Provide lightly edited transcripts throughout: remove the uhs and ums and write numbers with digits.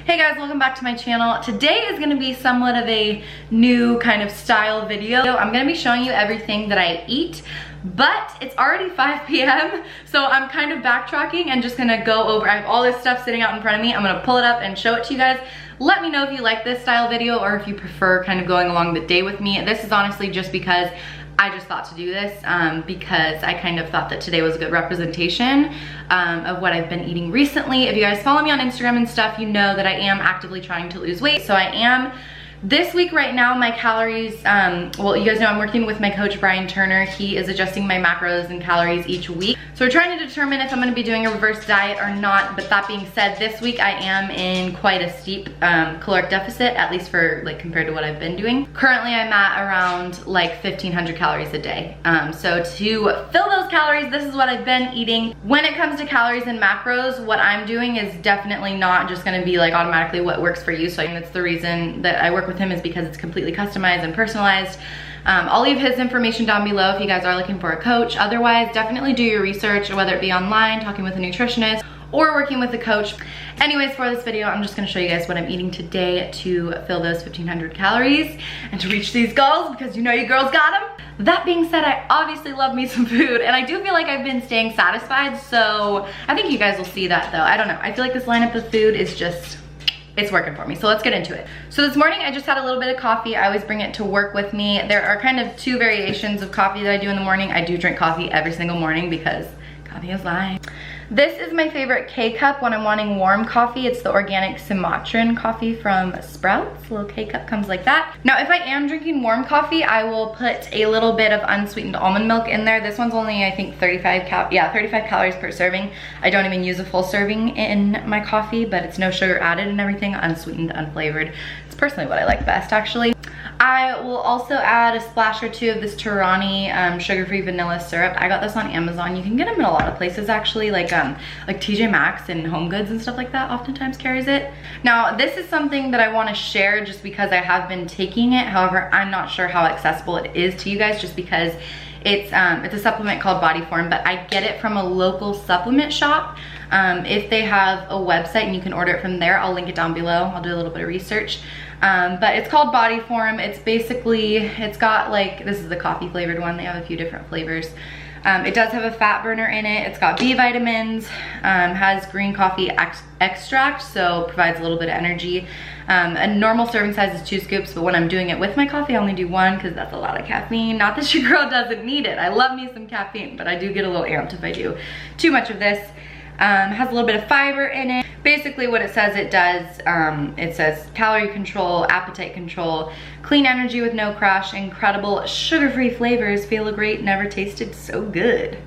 Hey guys, welcome back to my channel. Today is gonna be somewhat of a new kind of style video. I'm gonna be showing you everything that I eat, but it's already 5 p.m. so I'm kind of backtracking and just gonna go over, I have all this stuff sitting out in front of me. I'm gonna pull it up and show it to you guys. Let me know if you like this style video or if you prefer kind of going along the day with me. This is honestly just because I just thought to do this because I kind of thought that today was a good representation of what I've been eating recently. If you guys follow me on Instagram and stuff, you know that I am actively trying to lose weight. So I am. This week right now, my calories, well, you guys know I'm working with my coach, Brian Turner. He is adjusting my macros and calories each week. So we're trying to determine if I'm gonna be doing a reverse diet or not. But that being said, this week I am in quite a steep caloric deficit, at least for like compared to what I've been doing. Currently I'm at around like 1,500 calories a day. So to fill those calories, this is what I've been eating. When it comes to calories and macros, what I'm doing is definitely not just gonna be like automatically what works for you. So that's the reason that I work with him, is because it's completely customized and personalized. I'll leave his information down below if you guys are looking for a coach. Otherwise, definitely do your research, whether it be online, talking with a nutritionist, or working with a coach. Anyways, for this video, I'm just gonna show you guys what I'm eating today to fill those 1,500 calories and to reach these goals, because you know you girls got them. That being said, I obviously love me some food, and I do feel like I've been staying satisfied, so I think you guys will see that though. I don't know, I feel like this lineup of food is just, it's working for me, so let's get into it. So this morning I just had a little bit of coffee. I always bring it to work with me. There are kind of two variations of coffee that I do in the morning. I do drink coffee every single morning because coffee is life. This is my favorite K-cup when I'm wanting warm coffee. It's the organic Sumatran coffee from Sprouts. A little K-cup comes like that. Now, if I am drinking warm coffee, I will put a little bit of unsweetened almond milk in there. This one's only, I think, 35 calories per serving. I don't even use a full serving in my coffee, but it's no sugar added and everything, unsweetened, unflavored. It's personally what I like best, actually. I will also add a splash or two of this Torani sugar-free vanilla syrup. I got this on Amazon. You can get them in a lot of places, actually, like TJ Maxx and Home Goods and stuff like that oftentimes carries it. Now, this is something that I want to share just because I have been taking it. However, I'm not sure how accessible it is to you guys, just because it's a supplement called Bodyform, but I get it from a local supplement shop. If they have a website and you can order it from there, I'll link it down below. I'll do a little bit of research. But it's called Bodyform. It's basically, it's got like, this is the coffee flavored one. They have a few different flavors. It does have a fat burner in it. It's got B vitamins, has green coffee extract, so provides a little bit of energy. A normal serving size is 2 scoops, but when I'm doing it with my coffee, I only do 1 because that's a lot of caffeine. Not that your girl doesn't need it. I love me some caffeine, but I do get a little amped if I do too much of this. Has a little bit of fiber in it. Basically what it says it does, it says calorie control, appetite control, clean energy with no crash, incredible sugar-free flavors, feel great, never tasted so good.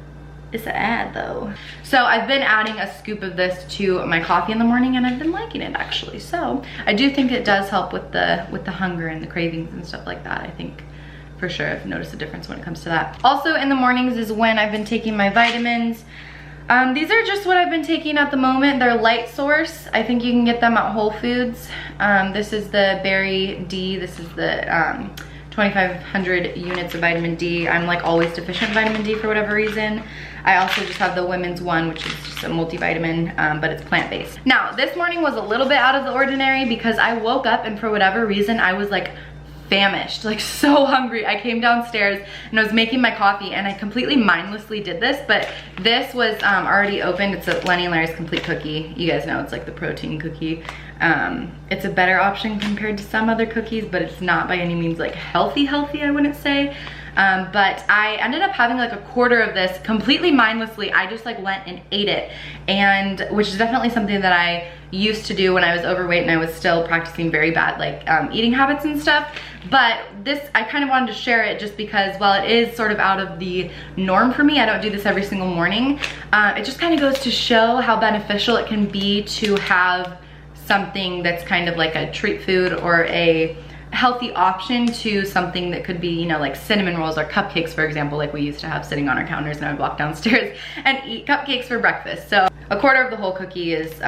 It's an ad though. So I've been adding a scoop of this to my coffee in the morning, and I've been liking it actually. So I do think it does help with the hunger and the cravings and stuff like that. I think for sure I've noticed a difference when it comes to that. Also in the mornings is when I've been taking my vitamins. These are just what I've been taking at the moment. They're Light Source. I think you can get them at Whole Foods. This is the Berry D. This is the 2,500 units of vitamin D. I'm like always deficient in vitamin D for whatever reason. I also just have the women's one, which is just a multivitamin, but it's plant-based. Now, this morning was a little bit out of the ordinary because I woke up and for whatever reason, I was like famished, like so hungry. I came downstairs and I was making my coffee, and I completely mindlessly did this, but this was already opened. It's a Lenny and Larry's Complete Cookie. You guys know it's like the protein cookie. It's a better option compared to some other cookies, but it's not by any means like healthy, I wouldn't say. But I ended up having like a quarter of this completely mindlessly. I just like went and ate it, and which is definitely something that I used to do when I was overweight and I was still practicing very bad like eating habits and stuff. But this, I kind of wanted to share it just because while it is sort of out of the norm for me, I don't do this every single morning. It just kind of goes to show how beneficial it can be to have something that's kind of like a treat food or a healthy option to something that could be, you know, like cinnamon rolls or cupcakes, for example, like we used to have sitting on our counters, and I would walk downstairs and eat cupcakes for breakfast. So a quarter of the whole cookie is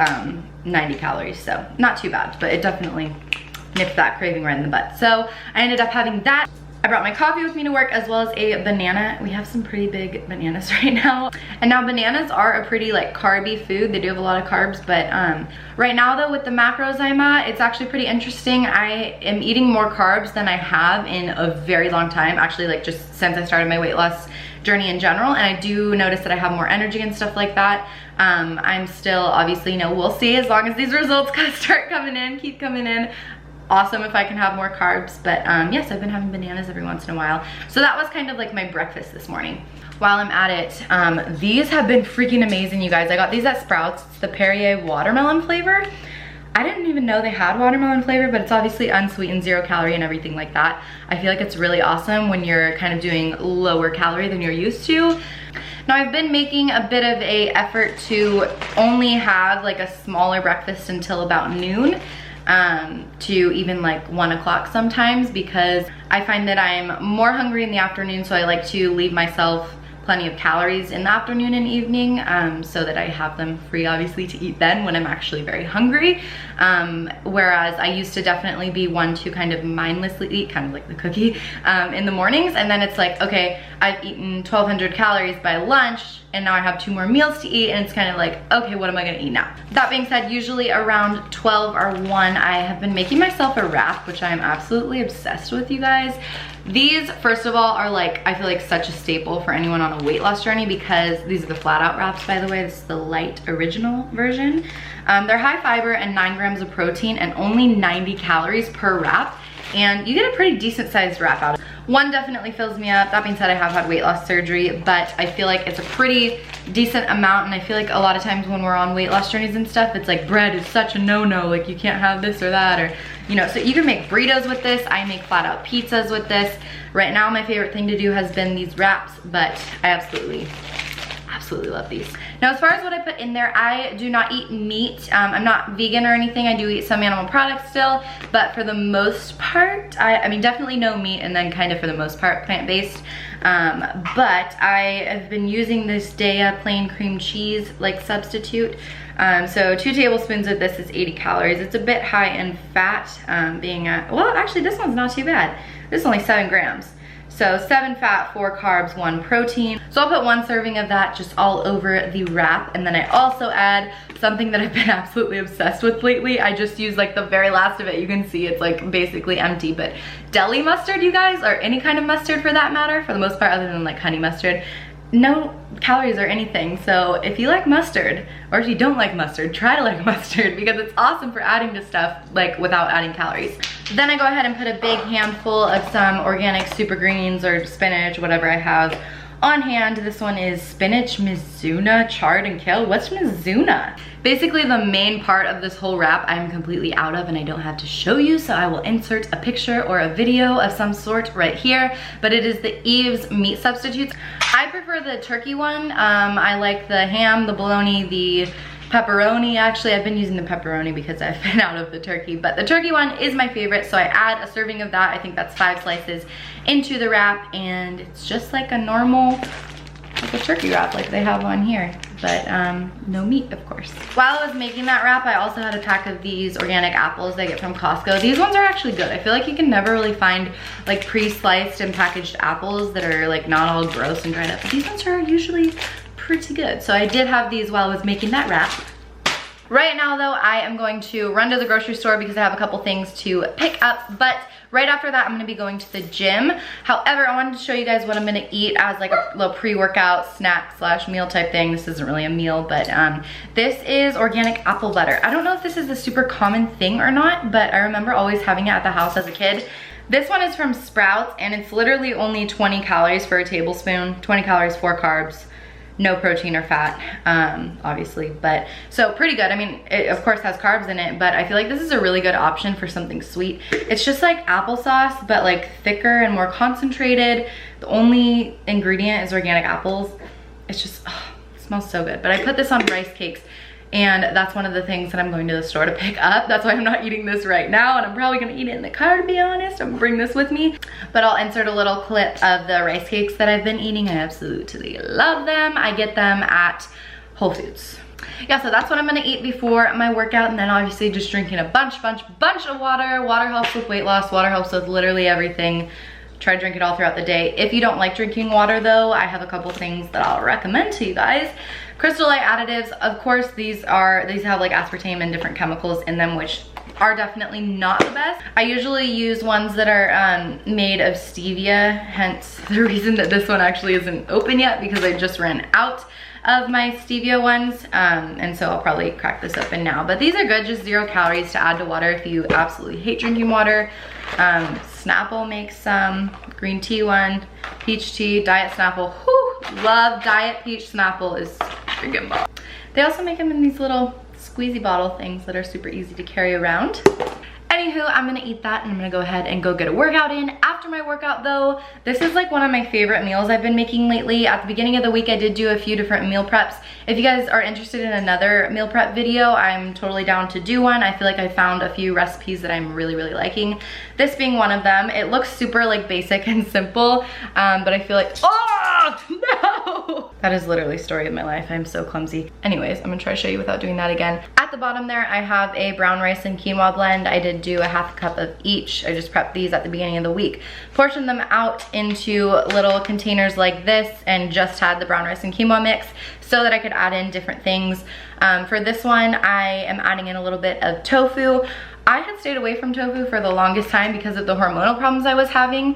90 calories, so not too bad, but it definitely nipped that craving right in the butt. So I ended up having that. I brought my coffee with me to work as well as a banana. We have some pretty big bananas right now. And now bananas are a pretty like carby food. They do have a lot of carbs, but right now though with the macros I'm at, it's actually pretty interesting. I am eating more carbs than I have in a very long time. Actually, like just since I started my weight loss journey in general, and I do notice that I have more energy and stuff like that. I'm still obviously, you know, we'll see as long as these results kind of start coming in, keep coming in. Awesome if I can have more carbs, but yes, I've been having bananas every once in a while. So that was kind of like my breakfast this morning. While I'm at it, these have been freaking amazing, you guys. I got these at Sprouts. It's the Perrier watermelon flavor. I didn't even know they had watermelon flavor, but it's obviously unsweetened, 0 calorie and everything like that. I feel like it's really awesome when you're kind of doing lower calorie than you're used to. Now I've been making a bit of a effort to only have like a smaller breakfast until about noon. To even like 1 o'clock sometimes, because I find that I'm more hungry in the afternoon, so I like to leave myself plenty of calories in the afternoon and evening, so that I have them free obviously to eat then when I'm actually very hungry. Whereas I used to definitely be one to kind of mindlessly eat, kind of like the cookie, in the mornings, and then it's like, okay, I've eaten 1,200 calories by lunch and now I have 2 more meals to eat, and it's kind of like, okay, what am I gonna eat now? That being said, usually around 12 or 1, I have been making myself a wrap, which I am absolutely obsessed with, you guys. These, first of all, are like, I feel like such a staple for anyone on a weight loss journey, because these are the flat out wraps, by the way. This is the light original version. They're high fiber and 9 grams of protein and only 90 calories per wrap. And you get a pretty decent sized wrap out of it. One definitely fills me up. That being said, I have had weight loss surgery, but I feel like it's a pretty decent amount, and I feel like a lot of times when we're on weight loss journeys and stuff, it's like bread is such a no-no, like you can't have this or that, or you know, so you can make burritos with this. I make flat out pizzas with this. Right now my favorite thing to do has been these wraps, but I absolutely love these. Now as far as what I put in there, I do not eat meat. I'm not vegan or anything. I do eat some animal products still, but for the most part, I mean definitely no meat, and then kind of for the most part plant-based. But I have been using this Daiya plain cream cheese like substitute. So 2 tablespoons of this is 80 calories. It's a bit high in fat, being at, well actually this one's not too bad. This is only 7 grams. So 7 fat, 4 carbs, 1 protein. So I'll put 1 serving of that just all over the wrap. And then I also add something that I've been absolutely obsessed with lately. I just use like the very last of it. You can see it's like basically empty, but deli mustard, you guys, or any kind of mustard for that matter, for the most part, other than like honey mustard. No calories or anything. So if you like mustard, or if you don't like mustard, try to like mustard, because it's awesome for adding to stuff like without adding calories. Then I go ahead and put a big handful of some organic super greens or spinach, whatever I have on hand. This one is spinach, mizuna, chard, and kale. What's mizuna? Basically the main part of this whole wrap I'm completely out of, and I don't have to show you, so I will insert a picture or a video of some sort right here, but it is the Eve's meat substitutes. I prefer the turkey one. I like the ham, the bologna, the pepperoni. Actually, I've been using the pepperoni because I've been out of the turkey, but the turkey one is my favorite, so I add a serving of that. I think that's 5 slices into the wrap, and it's just like a normal, like a turkey wrap like they have on here, but no meat, of course. While I was making that wrap, I also had a pack of these organic apples I get from Costco. These ones are actually good. I feel like you can never really find like pre-sliced and packaged apples that are like not all gross and dried up, but these ones are usually pretty good. So I did have these while I was making that wrap. Right now though, I am going to run to the grocery store because I have a couple things to pick up, but right after that, I'm gonna be going to the gym. However, I wanted to show you guys what I'm gonna eat as like a little pre-workout snack slash meal type thing. This isn't really a meal, but this is organic apple butter. I don't know if this is a super common thing or not, but I remember always having it at the house as a kid. This one is from Sprouts, and it's literally only 20 calories for a tablespoon, 20 calories, 4 carbs. No protein or fat, obviously, but so pretty good. I mean, it of course has carbs in it, but I feel like this is a really good option for something sweet. It's just like applesauce, but like thicker and more concentrated. The only ingredient is organic apples. It's just, oh, it smells so good. But I put this on rice cakes, and that's one of the things that I'm going to the store to pick up. That's why I'm not eating this right now, and I'm probably gonna eat it in the car, to be honest. I'm gonna bring this with me. But I'll insert a little clip of the rice cakes that I've been eating. I absolutely love them. I get them at Whole Foods. Yeah, so that's what I'm gonna eat before my workout, and then obviously just drinking a bunch of water. Water helps with weight loss. Water helps with literally everything. try to drink it all throughout the day. If you don't like drinking water though, I have a couple things that I'll recommend to you guys. Crystal Light additives, of course, these have like aspartame and different chemicals in them, which are definitely not the best. I usually use ones that are made of stevia, hence the reason that this one actually isn't open yet, because I just ran out of my stevia ones, and so I'll probably crack this open now. But these are good, just 0 calories to add to water if you absolutely hate drinking water. Snapple makes some, green tea one, peach tea, Diet Snapple. Whew, love Diet Peach Snapple, is freaking bomb. They also make them in these little squeezy bottle things that are super easy to carry around. Anywho, I'm gonna eat that and I'm gonna go ahead and go get a workout in. After my workout though, this is like one of my favorite meals I've been making lately. At the beginning of the week, I did do a few different meal preps. If you guys are interested in another meal prep video, I'm totally down to do one. I feel like I found a few recipes that I'm really liking. This being one of them. It looks super like basic and simple, but I feel like, oh no! That is literally the story of my life. I'm so clumsy. Anyways, I'm gonna try to show you without doing that again. At the bottom there, I have a brown rice and quinoa blend. I did do a half cup of each. I just prepped these at the beginning of the week. Portioned them out into little containers like this and just had the brown rice and quinoa mix so that I could add in different things. For this one, I am adding in a little bit of tofu. I had stayed away from tofu for the longest time because of the hormonal problems I was having.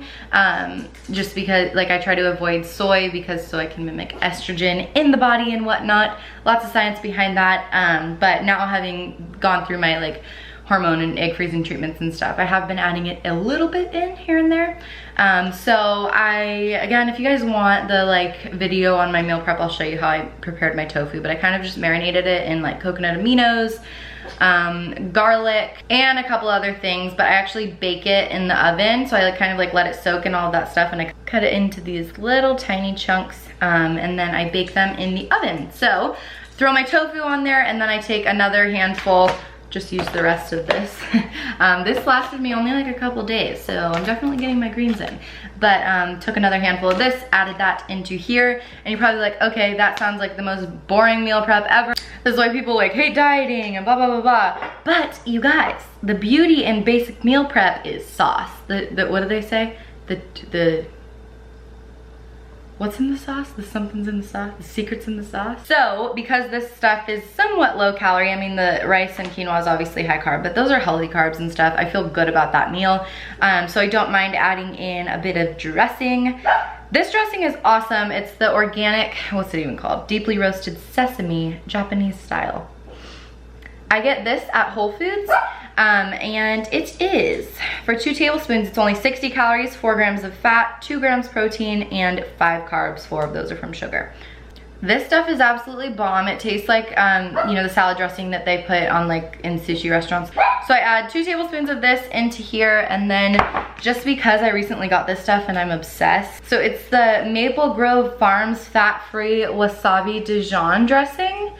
Just because like I try to avoid soy because soy can mimic estrogen in the body and whatnot. Lots of science behind that. But now having gone through my like hormone and egg freezing treatments and stuff, I have been adding it a little bit in here and there. So again, if you guys want the like video on my meal prep, I'll show you how I prepared my tofu, but I kind of just marinated it in like coconut aminos, garlic, and a couple other things, but I actually bake it in the oven. So I like kind of like let it soak and all of that stuff, and I cut it into these little tiny chunks, and then I bake them in the oven. So throw my tofu on there, and then I take another handful, just use the rest of this. This lasted me only like a couple days, so I'm definitely getting my greens in. But took another handful of this, added that into here, and you're probably like, okay, that sounds like the most boring meal prep ever. This is why people like hate dieting and blah blah blah blah. But you guys, the beauty in basic meal prep is sauce. What do they say? What's in the sauce? The something's in the sauce? The secret's in the sauce? So, because this stuff is somewhat low calorie, I mean the rice and quinoa is obviously high carb, but those are healthy carbs and stuff. I feel good about that meal. So I don't mind adding in a bit of dressing. This dressing is awesome. It's the organic, what's it even called? Deeply roasted sesame, Japanese style. I get this at Whole Foods, and it is, for 2 tablespoons, it's only 60 calories, 4 grams of fat, 2 grams protein, and 5 carbs. 4 of those are from sugar. This stuff is absolutely bomb. It tastes like, you know, the salad dressing that they put on like in sushi restaurants. So I add 2 tablespoons of this into here, and then just because I recently got this stuff and I'm obsessed. So it's the Maple Grove Farms fat-free wasabi Dijon dressing.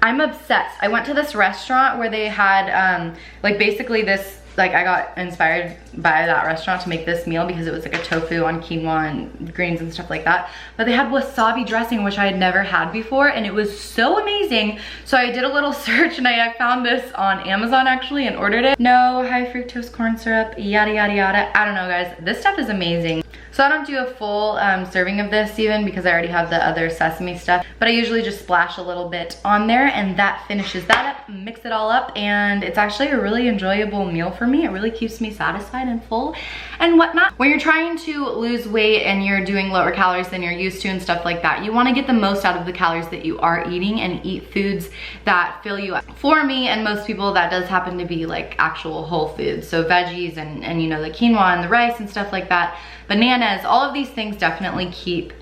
I'm obsessed. I went to this restaurant where they had like basically this, like I got inspired by that restaurant to make this meal because it was like a tofu on quinoa and greens and stuff like that. But they had wasabi dressing, which I had never had before, and it was so amazing. So I did a little search and I found this on Amazon actually and ordered it. No high fructose corn syrup, yada yada yada. I don't know guys, this stuff is amazing. So I don't do a full serving of this even because I already have the other sesame stuff, but I usually just splash a little bit on there and that finishes that up, mix it all up, and it's actually a really enjoyable meal for me. It really keeps me satisfied and full and whatnot. When you're trying to lose weight and you're doing lower calories than you're used to and stuff like that, you want to get the most out of the calories that you are eating and eat foods that fill you up. For me and most people, that does happen to be like actual whole foods, so veggies and you know, the quinoa and the rice and stuff like that. Bananas, all of these things definitely keep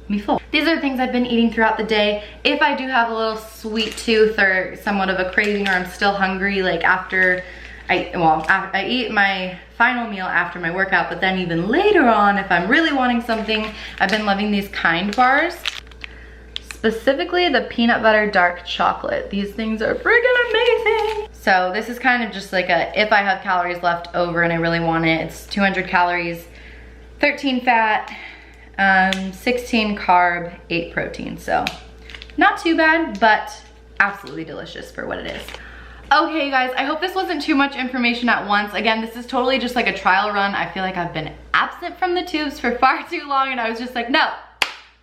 me full. These are things I've been eating throughout the day. If I do have a little sweet tooth or somewhat of a craving, or I'm still hungry, like after I eat my final meal after my workout, but then even later on, if I'm really wanting something, I've been loving these Kind bars. Specifically the peanut butter dark chocolate. These things are friggin' amazing. So this is kind of just like a, if I have calories left over and I really want it, it's 200 calories, 13 fat, 16 carb, 8 protein. So not too bad, but absolutely delicious for what it is. Okay guys, I hope this wasn't too much information at once. Again, this is totally just like a trial run. I feel like I've been absolutely absent from the tubes for far too long, and I was just like, no,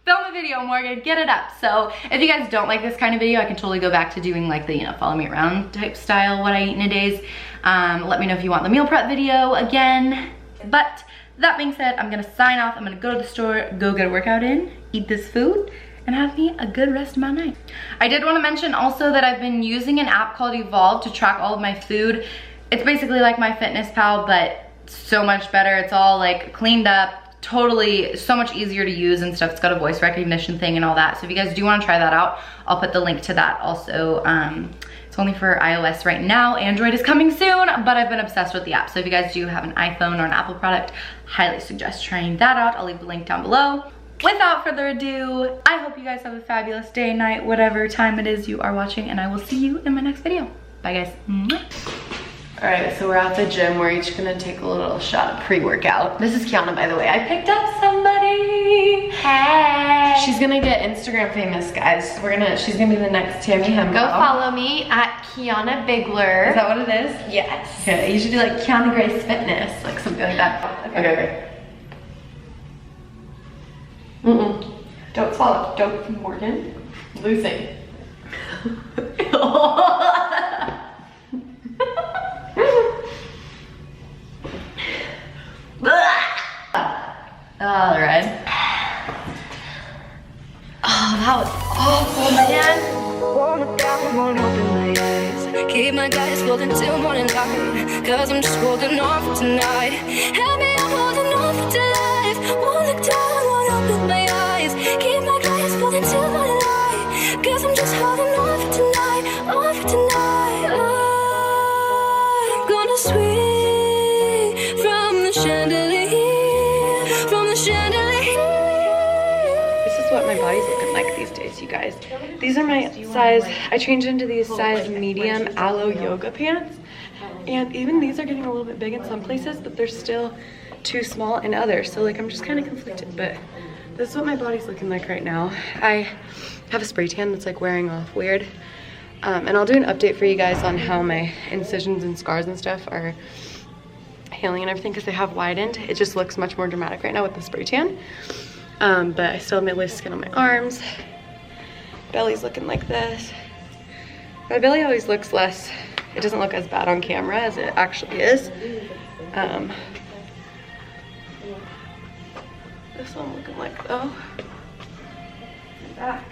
film a video, Morgan, get it up. So if you guys don't like this kind of video, I can totally go back to doing like the, you know, follow me around type style, what I eat in a days. Let me know if you want the meal prep video again. But that being said, I'm gonna sign off. I'm gonna go to the store, go get a workout in, eat this food, and have me a good rest of my night. I did want to mention also that I've been using an app called Evolve to track all of my food. It's basically like MyFitnessPal, but so much better. It's all like cleaned up, totally so much easier to use and stuff. It's got a voice recognition thing and all that. So if you guys do want to try that out, I'll put the link to that also. It's only for iOS right now. Android is coming soon, but I've been obsessed with the app. So if you guys do have an iPhone or an Apple product, highly suggest trying that out. I'll leave the link down below. Without further ado, I hope you guys have a fabulous day, night, whatever time it is you are watching, and I will see you in my next video. Bye guys. Mwah. All right, so we're at the gym. We're each gonna take a little shot of pre-workout. This is Kiana, by the way. I picked up somebody. Hey. She's gonna get Instagram famous, guys. She's gonna be the next Tammy Hembo. Go follow me at Kiana Bigler. Is that what it is? Yes. Okay, you should do like Kiana Grace Fitness, like something like that. Okay. Don't swallow. Don't, Morgan. Losing. Oh, red. Oh, that was awful, man. Keep my eyes closed until morning light, cause I'm just holding on for tonight. Help me, I'm holding on for tonight. Won't look down, won't open my eyes. Keep my eyes closed until morning light, cause I'm just holding on for tonight, on for tonight. I'm gonna swing from the chandelier, from the chandelier. This is what my body's looking like these days, you guys. These are my size, I changed into these size medium aloe yoga pants. And even these are getting a little bit big in some places, but they're still too small in others. So like, I'm just kind of conflicted, but this is what my body's looking like right now. I have a spray tan that's like wearing off weird. And I'll do an update for you guys on how my incisions and scars and stuff are healing and everything, because they have widened. It just looks much more dramatic right now with the spray tan. But I still have my loose skin on my arms. Belly's looking like this. My belly always looks less, it doesn't look as bad on camera as it actually is. This one looking like though. Back.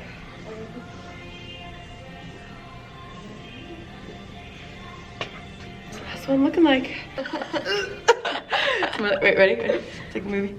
So that's what I'm looking like. Wait, ready? It's like a movie.